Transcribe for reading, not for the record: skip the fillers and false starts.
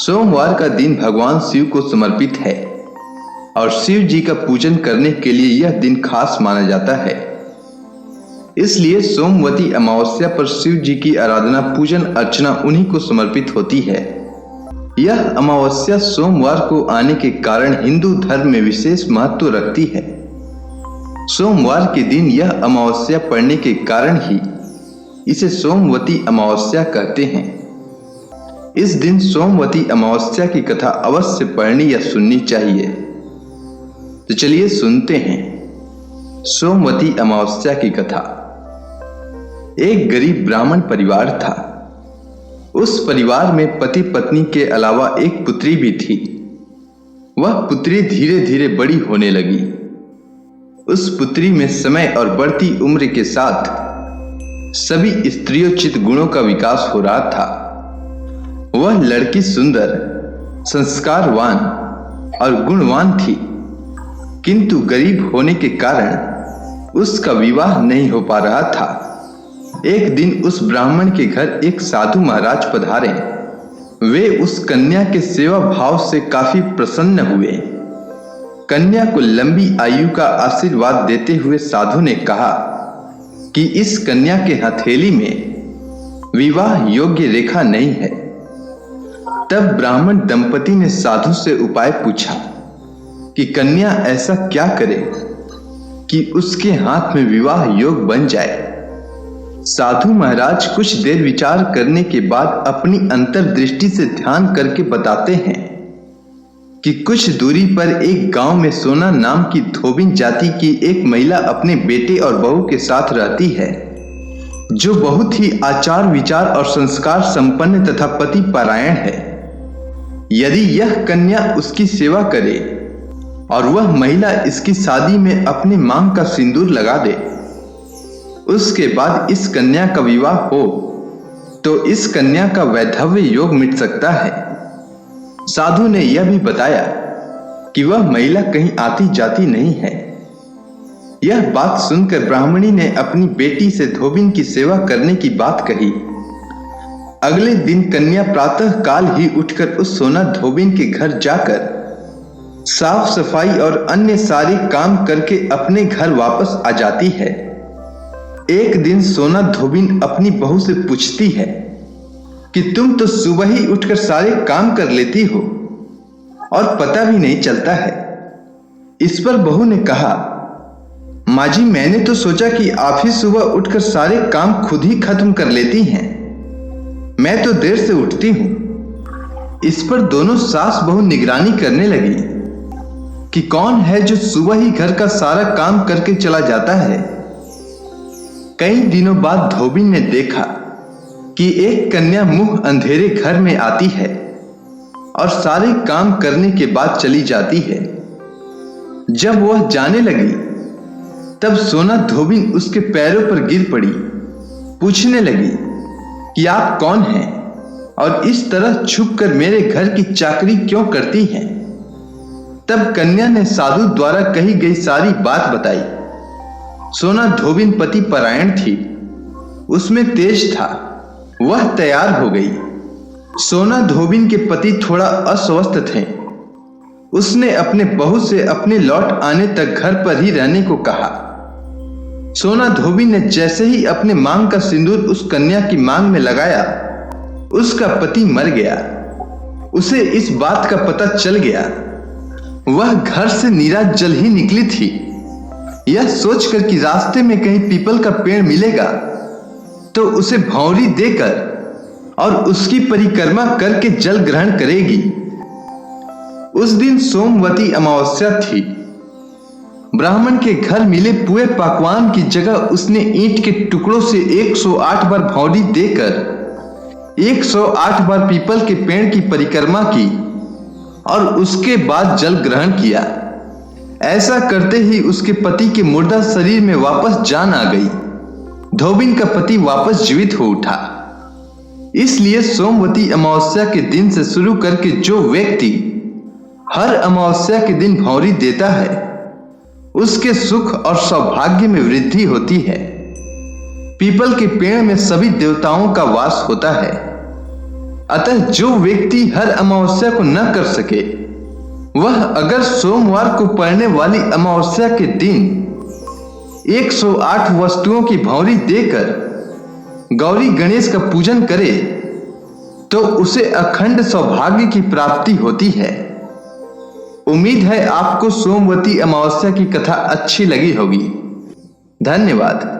सोमवार का दिन भगवान शिव को समर्पित है और शिव जी का पूजन करने के लिए यह दिन खास माना जाता है। इसलिए सोमवती अमावस्या पर शिव जी की आराधना पूजन अर्चना उन्हीं को समर्पित होती है। यह अमावस्या सोमवार को आने के कारण हिंदू धर्म में विशेष महत्व रखती है। सोमवार के दिन यह अमावस्या पड़ने के कारण ही इसे सोमवती अमावस्या कहते हैं। इस दिन सोमवती अमावस्या की कथा अवश्य पढ़नी या सुननी चाहिए। तो चलिए सुनते हैं सोमवती अमावस्या की कथा। एक गरीब ब्राह्मण परिवार था। उस परिवार में पति पत्नी के अलावा एक पुत्री भी थी। वह पुत्री धीरे धीरे बड़ी होने लगी। उस पुत्री में समय और बढ़ती उम्र के साथ सभी स्त्रियोचित गुणों का विकास हो रहा था। वह लड़की सुंदर, संस्कारवान और गुणवान थी, किंतु गरीब होने के कारण उसका विवाह नहीं हो पा रहा था। एक दिन उस ब्राह्मण के घर एक साधु महाराज पधारे। वे उस कन्या के सेवा भाव से काफी प्रसन्न हुए। कन्या को लंबी आयु का आशीर्वाद देते हुए साधु ने कहा कि इस कन्या के हथेली में विवाह योग्य रेखा नहीं है। तब ब्राह्मण दंपति ने साधु से उपाय पूछा कि कन्या ऐसा क्या करे कि उसके हाथ में विवाह योग बन जाए। साधु महाराज कुछ देर विचार करने के बाद अपनी अंतर्दृष्टि से ध्यान करके बताते हैं कि कुछ दूरी पर एक गांव में सोना नाम की धोबिन जाति की एक महिला अपने बेटे और बहू के साथ रहती है, जो बहुत ही आचार विचार और संस्कार संपन्न तथा पति परायण है। यदि यह कन्या उसकी सेवा करे और वह महिला इसकी शादी में अपने मांग का सिंदूर लगा दे, उसके बाद इस कन्या का विवाह हो तो इस कन्या का वैधव्य योग मिट सकता है। साधु ने यह भी बताया कि वह महिला कहीं आती जाती नहीं है। यह बात सुनकर ब्राह्मणी ने अपनी बेटी से धोबिन की सेवा करने की बात कही। अगले दिन कन्या प्रातः काल ही उठकर उस सोना धोबिन के घर जाकर साफ सफाई और अन्य सारे काम करके अपने घर वापस आ जाती है। एक दिन सोना धोबिन अपनी बहू से पूछती है कि तुम तो सुबह ही उठकर सारे काम कर लेती हो और पता भी नहीं चलता है। इस पर बहू ने कहा, माँ जी, मैंने तो सोचा कि आप ही सुबह उठकर सारे काम खुद ही खत्म कर लेती हैं। मैं तो देर से उठती हूं। इस पर दोनों सास बहू निगरानी करने लगी कि कौन है जो सुबह ही घर का सारा काम करके चला जाता है। कई दिनों बाद धोबिन ने देखा कि एक कन्या मुंह अंधेरे घर में आती है और सारे काम करने के बाद चली जाती है। जब वह जाने लगी तब सोना धोबिन उसके पैरों पर गिर पड़ी। पूछने लगी कि आप कौन हैं और इस तरह छुपकर मेरे घर की चाकरी क्यों करती हैं। तब कन्या ने साधु द्वारा कही गई सारी बात बताई। सोना धोबिन पति परायण थी, उसमें तेज था। वह तैयार हो गई। सोना धोबिन के पति थोड़ा अस्वस्थ थे। उसने अपने बहू से अपने लौट आने तक घर पर ही रहने को कहा। सोना धोबिन ने जैसे ही अपने मांग का सिंदूर उस कन्या की मांग में लगाया, उसका पति मर गया। उसे इस बात का पता चल गया। वह घर से निराजल ही निकली थी, यह सोचकर कि रास्ते में कहीं पीपल का पेड़ मिलेगा तो उसे भौंरी देकर और उसकी परिक्रमा करके जल ग्रहण करेगी। उस दिन सोमवती अमावस्या थी। ब्राह्मण के घर मिले पुए पकवान की जगह उसने ईंट के टुकड़ों से 108 बार भौंरी देकर 108 बार पीपल के पेड़ की परिक्रमा की और उसके बाद जल ग्रहण किया। ऐसा करते ही उसके पति के मुर्दा शरीर में वापस जान आ गई। धोबिन का पति वापस जीवित हो उठा। इसलिए सोमवती अमावस्या के दिन से शुरू करके जो व्यक्ति हर अमावस्या के दिन भौंरी देता है, उसके सुख और सौभाग्य में वृद्धि होती है। पीपल के पेड़ में सभी देवताओं का वास होता है। अतः जो व्यक्ति हर अमावस्या को न कर सके, वह अगर सोमवार को पड़ने वाली अमावस्या के दिन 108 वस्तुओं की भौरी देकर गौरी गणेश का पूजन करे तो उसे अखंड सौभाग्य की प्राप्ति होती है। उम्मीद है आपको सोमवती अमावस्या की कथा अच्छी लगी होगी। धन्यवाद।